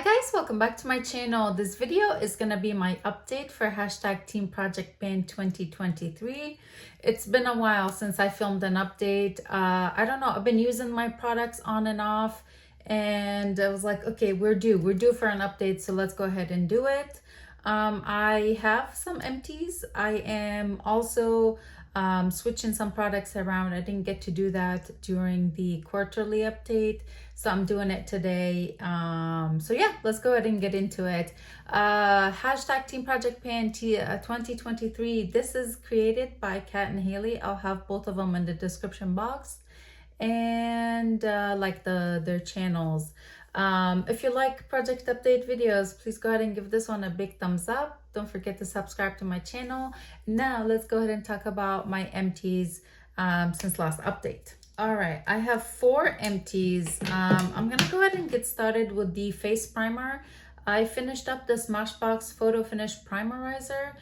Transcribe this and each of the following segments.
guys, welcome back to my channel. This video is gonna be my update for hashtag Team Project Bin 2023. It's been a while since I filmed an update. I don't know, I've been using my products on and off, and I was like, okay, we're due for an update, so let's go ahead and do it. I have some empties. I am also switching some products around. I didn't get to do that during the quarterly update, so I'm doing it today. So yeah, let's go ahead and get into it. Hashtag Team Project Pan 2023. This is created by Kat and Haley. I'll have both of them in the description box and like their channels. If you like project update videos, please go ahead and give this one a big thumbs up. Don't forget to subscribe to my channel. Now let's go ahead and talk about my empties since last update. All right, I have 4 empties. I'm gonna go ahead and get started with the face primer. I finished up the Smashbox Photo Finish Primerizer.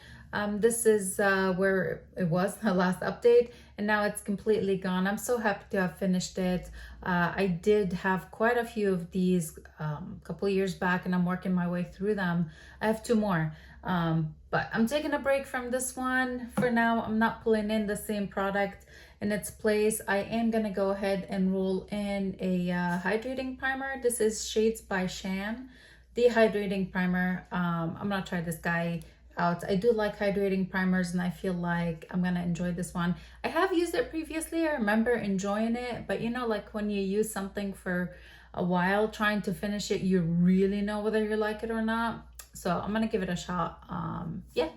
This is where it was the last update, and now it's completely gone. I'm so happy to have finished it. I did have quite a few of these a couple of years back, and I'm working my way through them. I have 2 more, but I'm taking a break from this one for now. I'm not pulling in the same product in its place. I am gonna go ahead and roll in a hydrating primer. This is Shades by Shan, the hydrating primer. I'm gonna try this guy out. I do like hydrating primers, and I feel like I'm gonna enjoy this one. I have used it previously. I remember enjoying it, but you know, like when you use something for a while trying to finish it, you really know whether you like it or not. So I'm gonna give it a shot. Yeah,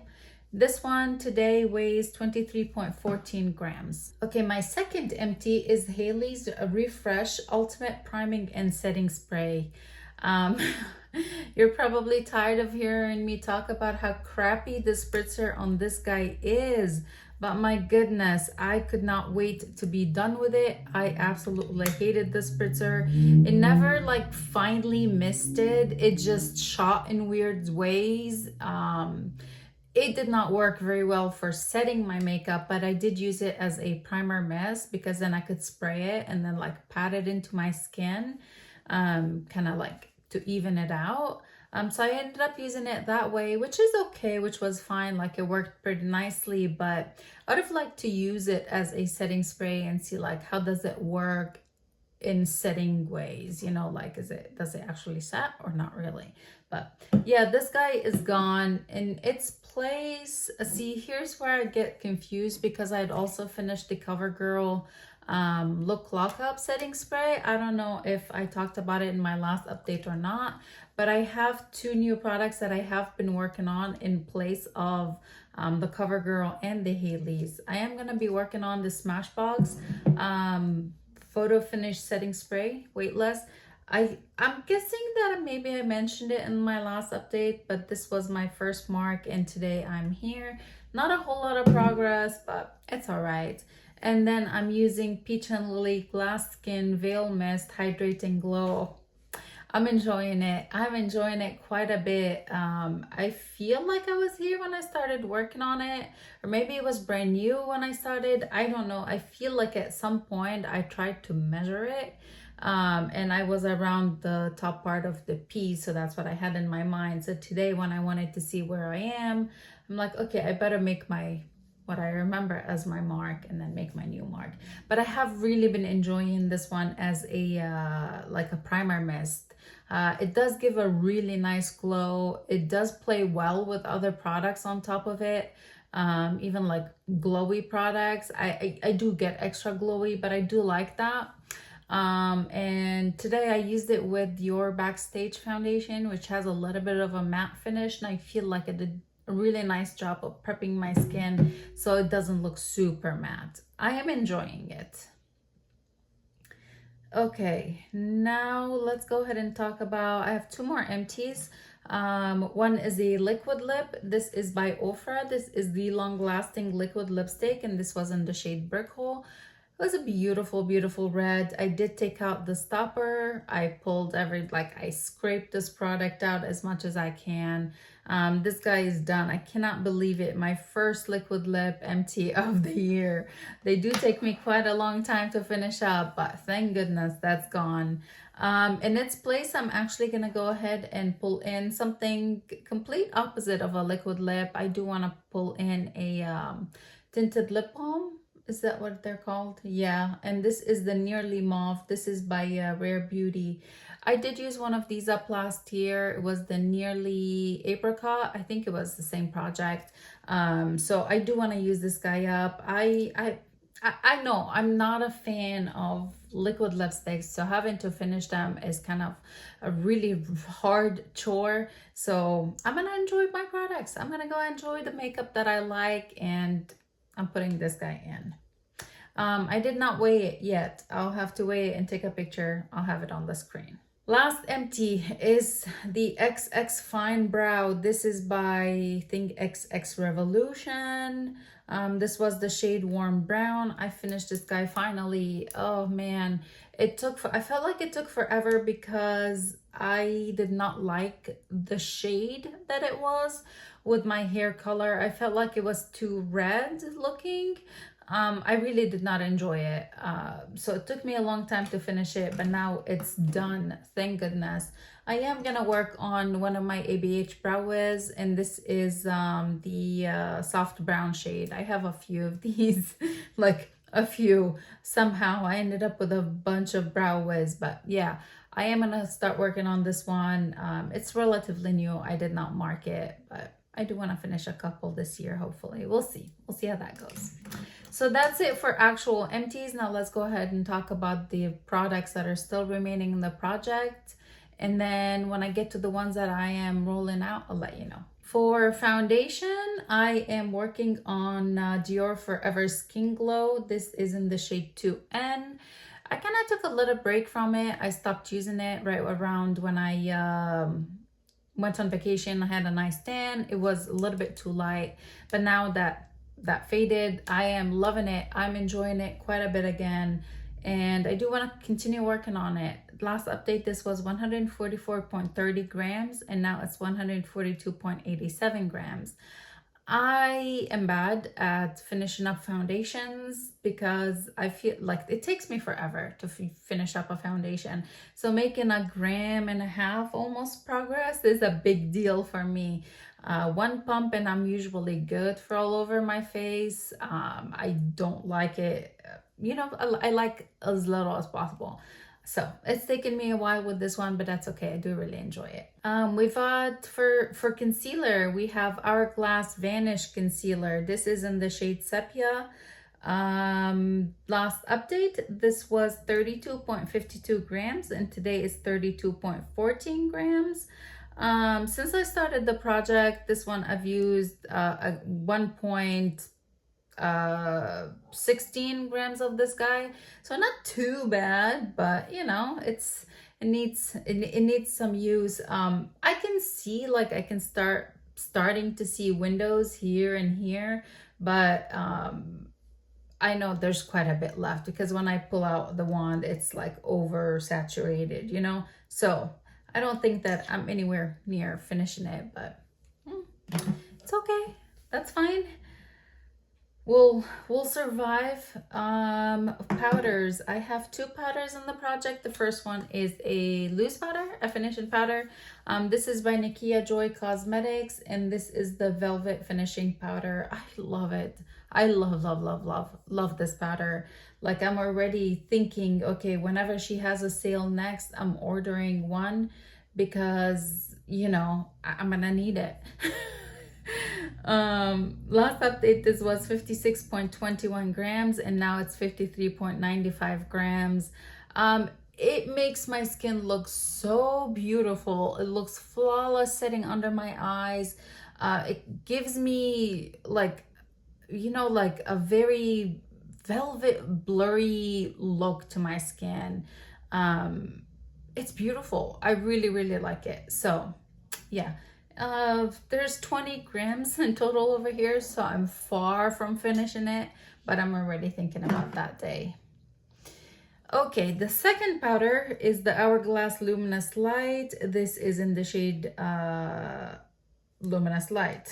this one today weighs 23.14 grams. Okay, my second empty is Haley's Refresh Ultimate Priming and Setting Spray. You're probably tired of hearing me talk about how crappy the spritzer on this guy is, but my goodness, I could not wait to be done with it. I absolutely hated the spritzer. It never like finally misted. It just shot in weird ways. It did not work very well for setting my makeup, but I did use it as a primer mist because then I could spray it and then like pat it into my skin, kind of like to even it out. So I ended up using it that way, which is okay, which was fine. Like it worked pretty nicely, but I would have liked to use it as a setting spray and see like how does it work in setting ways, you know, like does it actually set or not really? But yeah, this guy is gone in its place. See, here's where I get confused because I had also finished the CoverGirl look lockup setting spray. I don't know if I talked about it in my last update or not, but I have 2 new products that I have been working on in place of the CoverGirl and the Haley's. I am going to be working on the Smashbox Photo Finish Setting Spray, weightless. I'm guessing that maybe I mentioned it in my last update, but this was my first mark, and today I'm here. Not a whole lot of progress, but it's all right. And then I'm using Peach and Lily Glass Skin Veil Mist Hydrating Glow. I'm enjoying it. I'm enjoying it quite a bit. I feel like I was here when I started working on it, or maybe it was brand new when I started. I don't know. I feel like at some point I tried to measure it, and I was around the top part of the piece, so that's what I had in my mind. So today when I wanted to see where I am, I'm like, okay, I better make what I remember as my mark and then make my new mark. But I have really been enjoying this one as a like a primer mist. It does give a really nice glow. It does play well with other products on top of it, even like glowy products. I do get extra glowy, but I do like that. And today I used it with your Backstage foundation, which has a little bit of a matte finish, and I feel like it did a really nice job of prepping my skin so it doesn't look super matte. I am enjoying it. Okay, now let's go ahead and talk about, I have 2 more empties. One is a liquid lip. This is by Ofra. This is the long-lasting liquid lipstick, and this was in the shade Brick Hole. It was a beautiful, beautiful red. I did take out the stopper. I pulled I scraped this product out as much as I can. This guy is done. I cannot believe it. My first liquid lip empty of the year. They do take me quite a long time to finish up, but thank goodness that's gone. In its place, I'm actually gonna go ahead and pull in something complete opposite of a liquid lip. I do want to pull in a tinted lip balm. Is that what they're called? Yeah, and this is the Nearly Mauve. This is by Rare Beauty. I did use one of these up last year. It was the Nearly Apricot. I think it was the same project. So I do want to use this guy up. I know I'm not a fan of liquid lipsticks, so having to finish them is kind of a really hard chore. So I'm gonna enjoy my products. I'm gonna go enjoy the makeup that I like, and I'm putting this guy in. I did not weigh it yet. I'll have to weigh it and take a picture. I'll have it on the screen. Last empty is the XX Fine Brow. This is by, I think, XX Revolution. This was the shade Warm Brown. I finished this guy finally. Oh man, I felt like it took forever because I did not like the shade that it was with my hair color. I felt like it was too red looking. I really did not enjoy it. So it took me a long time to finish it, but now it's done. Thank goodness. I am gonna work on one of my ABH brow wiz, and this is the soft brown shade. I have a few of these, like a few. Somehow I ended up with a bunch of brow wiz, but yeah, I am gonna start working on this one. It's relatively new. I did not mark it, but I do want to finish a couple this year, hopefully. We'll see. We'll see how that goes. So that's it for actual empties. Now let's go ahead and talk about the products that are still remaining in the project. And then when I get to the ones that I am rolling out, I'll let you know. For foundation, I am working on Dior Forever Skin Glow. This is in the shade 2N. I kind of took a little break from it. I stopped using it right around when I went on vacation. I had a nice tan. It was a little bit too light, but now that faded, I am loving it. I'm enjoying it quite a bit again, and I do want to continue working on it. Last update, this was 144.30 grams, and now it's 142.87 grams. I am bad at finishing up foundations because I feel like it takes me forever to finish up a foundation. So making 1.5 grams almost progress is a big deal for me. One pump and I'm usually good for all over my face. I don't like it. You know, I like as little as possible. So it's taken me a while with this one, but that's okay. I do really enjoy it. We've got for concealer, we have Hourglass Vanish Concealer. This is in the shade Sepia. Last update, this was 32.52 grams, and today is 32.14 grams. Since I started the project, this one I've used 1.16 grams of this guy, so not too bad, but you know, it needs some use. I can see, like, I can starting to see windows here and here, but I know there's quite a bit left because when I pull out the wand, it's like oversaturated, you know. So I don't think that I'm anywhere near finishing it, but it's okay. That's fine. We'll survive. Powders. I have 2 powders in the project. The first one is a loose powder, a finishing powder. This is by Nikia Joy Cosmetics, and this is the Velvet Finishing Powder. I love it. I love this powder. Like, I'm already thinking, okay, whenever she has a sale next, I'm ordering one because, you know, I'm gonna need it. Last update, this was 56.21 grams, and now it's 53.95 grams. It makes my skin look so beautiful. It looks flawless sitting under my eyes. It gives me, like, you know, like a very velvet blurry look to my skin. It's beautiful. I really like it. So yeah, there's 20 grams in total over here, so I'm far from finishing it, but I'm already thinking about that day. Okay, the second powder is the Hourglass Luminous Light. This is in the shade Luminous Light.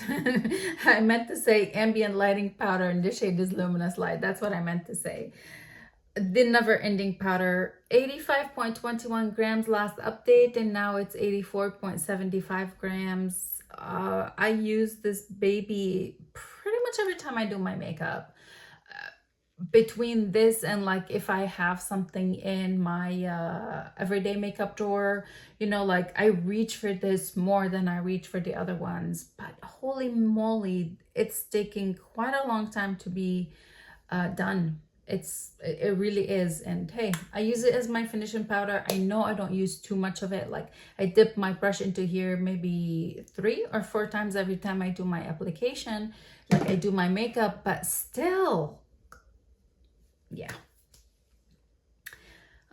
I meant to say ambient lighting powder, and this shade is Luminous Light. That's what I meant to say. the never ending powder, 85.21 grams last update, and now it's 84.75 grams. I use this baby pretty much every time I do my makeup. Between this and like if I have something in my everyday makeup drawer, you know, like I reach for this more than I reach for the other ones. But holy moly, it's taking quite a long time to be done. It really is. And hey, I use it as my finishing powder. I know I don't use too much of it. Like I dip my brush into here maybe 3 or 4 times every time I do my application, like I do my makeup, but still, yeah.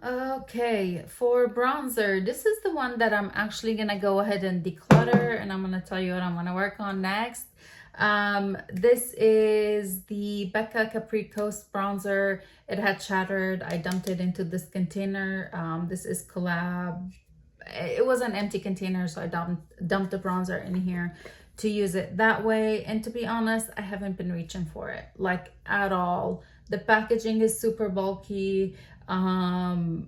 Okay, for bronzer, this is the one that I'm actually gonna go ahead and declutter, and I'm gonna tell you what I'm gonna work on next. This is the Becca Capri Coast bronzer. It had shattered. I dumped it into this container. This is collab. It was an empty container, so I dumped the bronzer in here to use it that way. And to be honest, I haven't been reaching for it, like, at all. The packaging is super bulky, and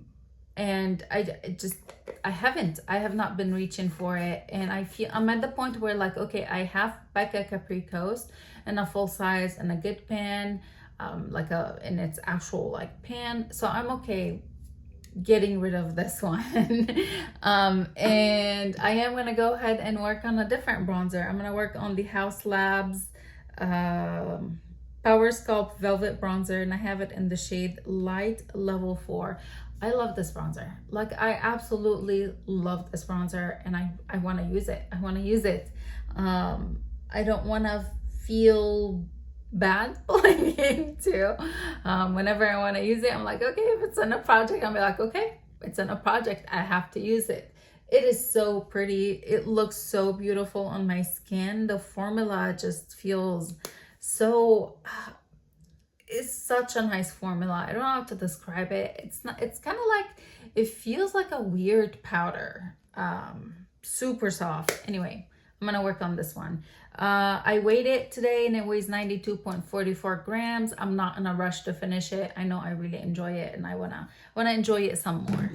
I have not been reaching for it. And I feel I'm at the point where, like, okay, I have Becca Capri Coast and a full size and a good pan, like in its actual like pan, so I'm okay getting rid of this one. And I am gonna go ahead and work on a different bronzer. I'm gonna work on the House Labs Power Sculpt Velvet Bronzer, and I have it in the shade Light Level 4. I love this bronzer. Like, I absolutely love this bronzer, and I want to use it. I want to use it. I don't want to feel bad pulling into. Whenever I want to use it, I'm like, okay, if it's in a project, I'll be like, okay, it's in a project, I have to use it. It is so pretty. It looks so beautiful on my skin. The formula just feels so, it's such a nice formula. I don't know how to describe it. It's kind of like, it feels like a weird powder. Super soft. Anyway, I'm gonna work on this one. I weighed it today and it weighs 92.44 grams. I'm not in a rush to finish it. I know I really enjoy it, and I wanna enjoy it some more.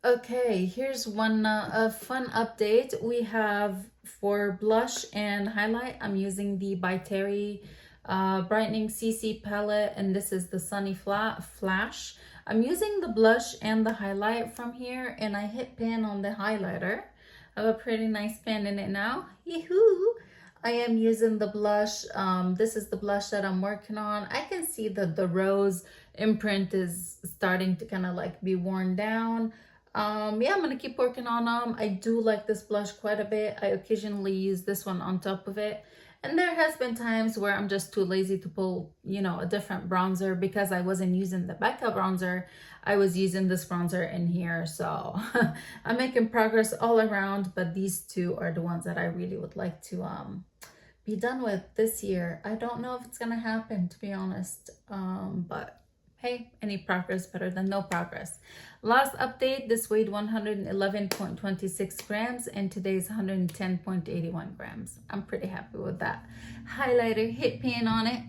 Okay, here's one a fun update. We have for blush and highlight, I'm using the by Terry brightening CC palette, and this is the Sunny Flash. I'm using the blush and the highlight from here, and I hit pan on the highlighter. I have a pretty nice pan in it now. Yee-hoo! I am using the blush. This is the blush that I'm working on. I can see that the rose imprint is starting to kind of like be worn down. Yeah, I'm gonna keep working on them. I do like this blush quite a bit. I occasionally use this one on top of it. And there has been times where I'm just too lazy to pull, you know, a different bronzer because I wasn't using the Becca bronzer. I was using this bronzer in here. So I'm making progress all around, but these two are the ones that I really would like to be done with this year. I don't know if it's gonna happen, to be honest, but hey, any progress better than no progress. Last update, this weighed 111.26 grams, and today's 110.81 grams. I'm pretty happy with that. Highlighter, hit pan on it.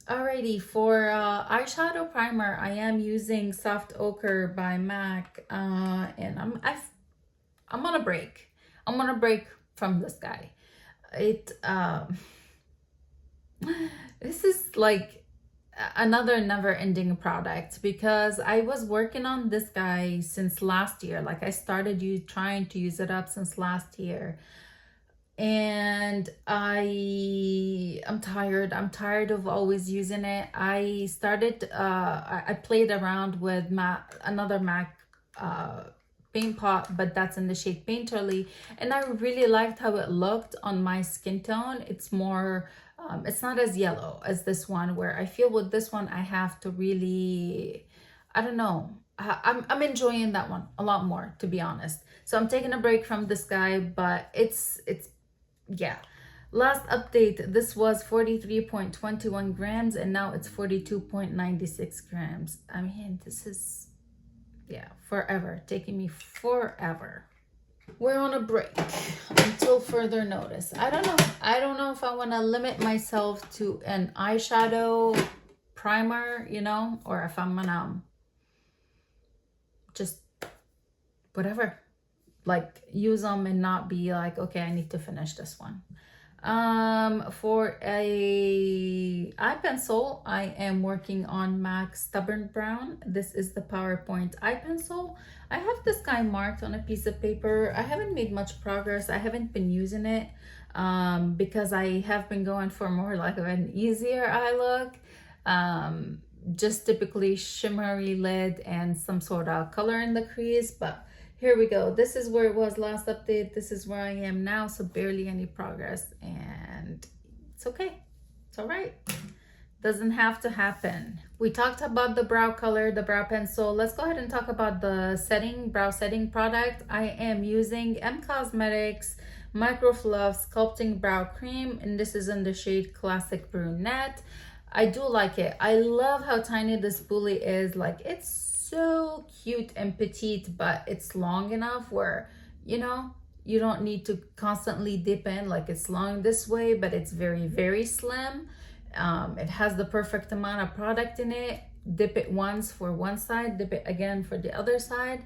Alrighty, for eyeshadow primer, I am using Soft Ochre by MAC, and I'm on a break. I'm on a break from this guy. This is like another never-ending product, because I was working on this guy since last year. Like, I started trying to use it up since last year, and I'm tired of always using it. I started I played around with another MAC paint pot, but that's in the shade Painterly, and I really liked how it looked on my skin tone. It's more it's not as yellow as this one, where I feel with this one I have to really, I don't know, I'm enjoying that one a lot more, to be honest. So I'm taking a break from this guy, but it's yeah. Last update, this was 43.21 grams, and now it's 42.96 grams. I mean, this is, yeah, forever, taking me forever. We're on a break until further notice. I don't know if I want to limit myself to an eyeshadow primer, you know, or if I'm gonna just whatever, like use them and not be like, okay, I need to finish this one. For a eye pencil, I am working on MAC Stubborn Brown. This is the PowerPoint eye pencil. I have this guy marked on a piece of paper. I haven't made much progress. I haven't been using it because I have been going for more like of an easier eye look. Just typically shimmery lid and some sort of color in the crease, but here we go. This is where it was last update. This is where I am now. So barely any progress, and it's okay. It's all right. Doesn't have to happen. We talked about the brow color, the brow pencil. Let's go ahead and talk about the setting, brow setting product. I am using M Cosmetics Micro Fluff Sculpting Brow Cream, and this is in the shade Classic Brunette. I do like it. I love how tiny this spoolie is. Like, it's so cute and petite, but it's long enough where, you know, you don't need to constantly dip in. Like, it's long this way, but it's very, very slim. It has the perfect amount of product in it. Dip it once for one side, dip it again for the other side.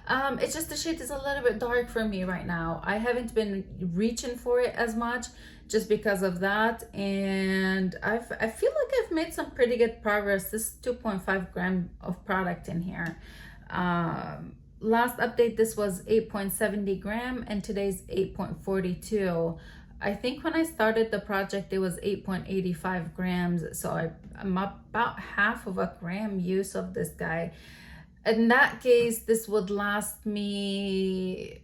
It's just the shade is a little bit dark for me right now. I haven't been reaching for it as much just because of that, and I feel like I've made some pretty good progress. This is 2.5 gram of product in here. Last update, this was 8.70 gram, and today's 8.42. I think when I started the project, it was 8.85 grams. So I'm about half of a gram use of this guy. In that case, this would last me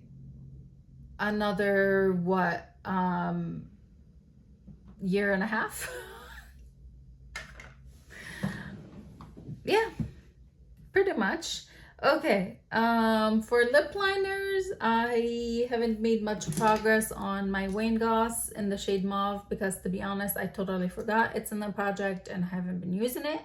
another, what, year and a half? Yeah, pretty much. Okay, for lip liners, I haven't made much progress on my Wayne Goss in the shade Mauve because, to be honest, I totally forgot it's in the project and haven't been using it.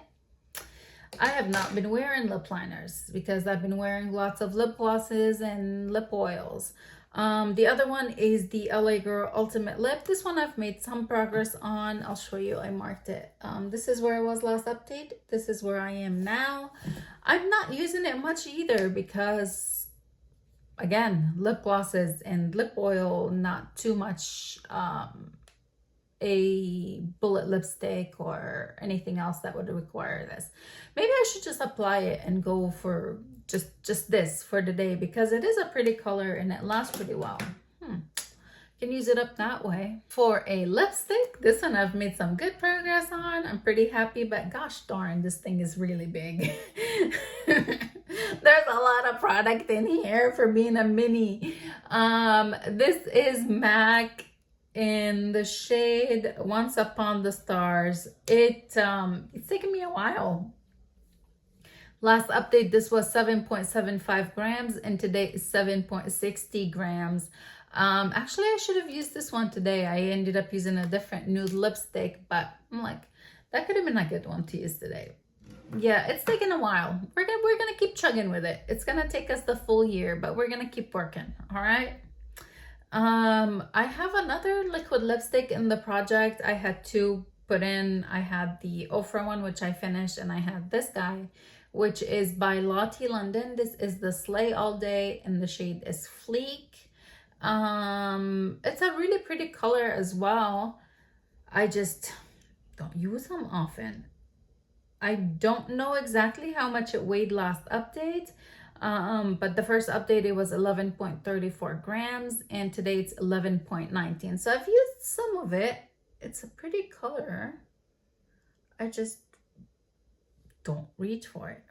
I have not been wearing lip liners because I've been wearing lots of lip glosses and lip oils. The other one is the LA Girl Ultimate Lip. This one I've made some progress on. I'll show you. I marked it. This is where I was last update. This is where I am now. I'm not using it much either because, again, lip glosses and lip oil, not too much a bullet lipstick or anything else that would require this. Maybe I should just apply it and go for just this for the day because it is a pretty color and it lasts pretty well. Can use it up that way. For a lipstick, this one I've made some good progress on. I'm pretty happy, but gosh darn, this thing is really big. There's a lot of product in here for being a mini. This is MAC in the shade Once Upon the Stars. It's taken me a while. Last update, this was 7.75 grams, and today is 7.60 grams. Actually, I should have used this one today. I ended up using a different nude lipstick, but I'm like, that could have been a good one to use today. Yeah, it's taken a while. We're gonna keep chugging with it. It's gonna take us the full year, but we're gonna keep working. All right. I have another liquid lipstick in the project. I had two put in. I had the Ofra one, which I finished, and I had this guy, which is by Lottie London. This is the Slay All Day, and the shade is Fleek. It's a really pretty color as well. I just don't use them often. I don't know exactly how much it weighed last update, but the first update it was 11.34 grams, and today it's 11.19. So I've used some of it. It's a pretty color. I just don't reach for it.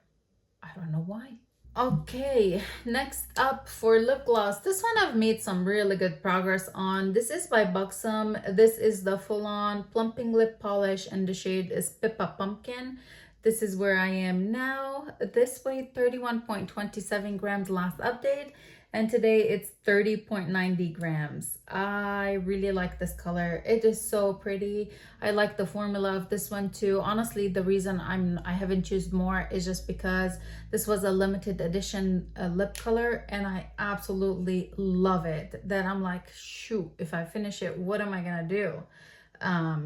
I don't know why. Okay, next up for lip gloss. This one I've made some really good progress on. This is by Buxom. This is the full-on plumping lip polish, and the shade is Pippa Pumpkin. This is where I am now. This weighed 31.27 grams last update, and today it's 30.90 grams. I really like this color. It is so pretty. I like the formula of this one too. Honestly, the reason I haven't used more is just because this was a limited edition lip color, and I absolutely love it. That I'm like, shoot, if I finish it, what am I gonna do?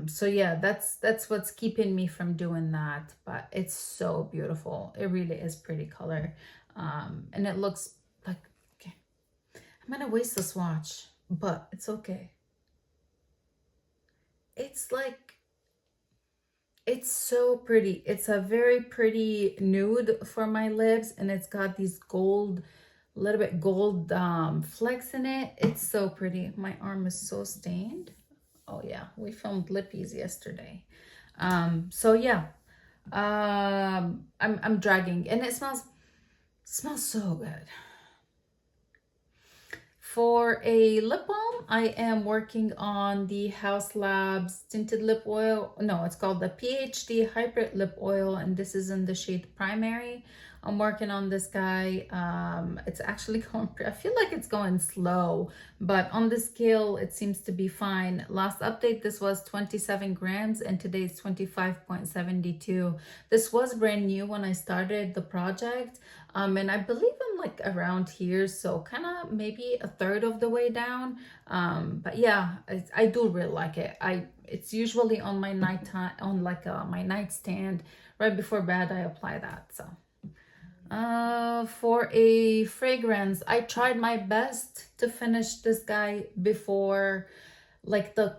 So yeah, that's what's keeping me from doing that, but it's so beautiful. It really is pretty color. And it looks like, okay, I'm gonna waste the swatch, but it's okay. It's like, it's so pretty. It's a very pretty nude for my lips, and it's got these gold, a little bit gold flecks in it. It's so pretty. My arm is so stained. Oh yeah, we filmed lippies yesterday. So yeah, I'm dragging, and it smells so good. For a lip balm, I am working on the House Labs tinted lip oil. No, it's called the PhD Hybrid Lip Oil, and this is in the shade Primary. I'm working on this guy. It's actually going, I feel like it's going slow, but on the scale, it seems to be fine. Last update, this was 27 grams, and today it's 25.72. This was brand new when I started the project. And I believe I'm like around here, so kind of maybe a third of the way down. But yeah, I do really like it. It's usually on my nighttime, on like my nightstand right before bed. I apply that. So for a fragrance, I tried my best to finish this guy before like the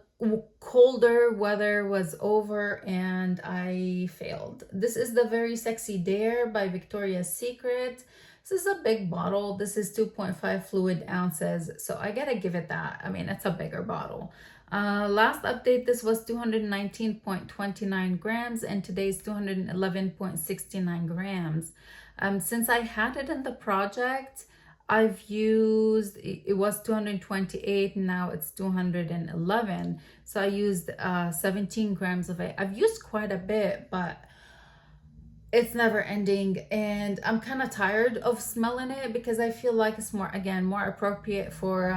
colder weather was over, and I failed. This is the Very Sexy Dare by Victoria's Secret. This is a big bottle. This is 2.5 fluid ounces, so I gotta give it that. I mean, it's a bigger bottle. Last update, this was 219.29 grams, and today's 211.69 grams. Since I had it in the project, I've used, it was 228, now it's 211. So I used 17 grams of it. I've used quite a bit, but it's never ending, and I'm kind of tired of smelling it because I feel like it's more, again, more appropriate for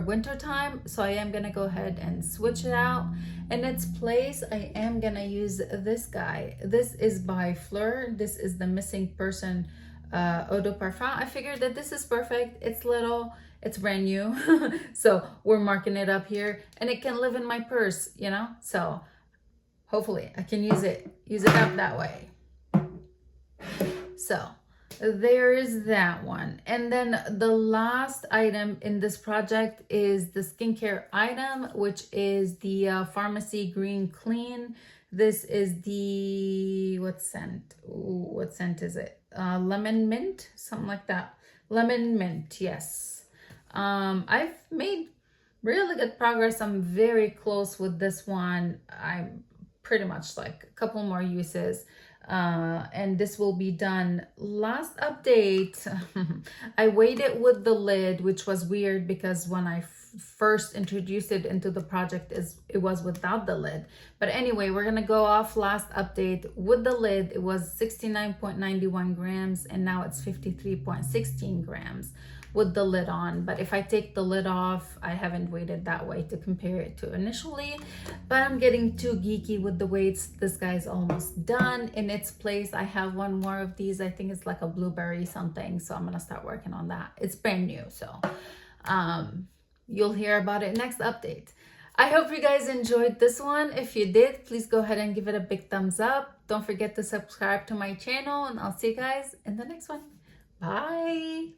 winter time. So I am gonna go ahead and switch it out. In its place, I am gonna use this guy. This is by Fleur. This is the Missing Person eau de parfum. I figured that this is perfect. It's little, it's brand new. So we're marking it up here, and it can live in my purse, you know? So hopefully I can use it up that way. So there is that one. And then the last item in this project is the skincare item, which is the Pharmacy Green Clean. This is the, what scent? Ooh, what scent is it? Lemon mint, something like that. Lemon mint, yes. I've made really good progress. I'm very close with this one. I'm pretty much like a couple more uses. And this will be done. Last update, I waited with the lid, which was weird because when I first introduced it into the project, it was without the lid. But anyway, we're gonna go off last update with the lid. It was 69.91 grams, and now it's 53.16 grams with the lid on. But if I take the lid off, I haven't weighted that way to compare it to initially, but I'm getting too geeky with the weights. This guy's almost done. In its place, I have one more of these. I think it's like a blueberry something, so I'm gonna start working on that. It's brand new, so you'll hear about it next update. I hope you guys enjoyed this one. If you did, please go ahead and give it a big thumbs up. Don't forget to subscribe to my channel, and I'll see you guys in the next one. Bye.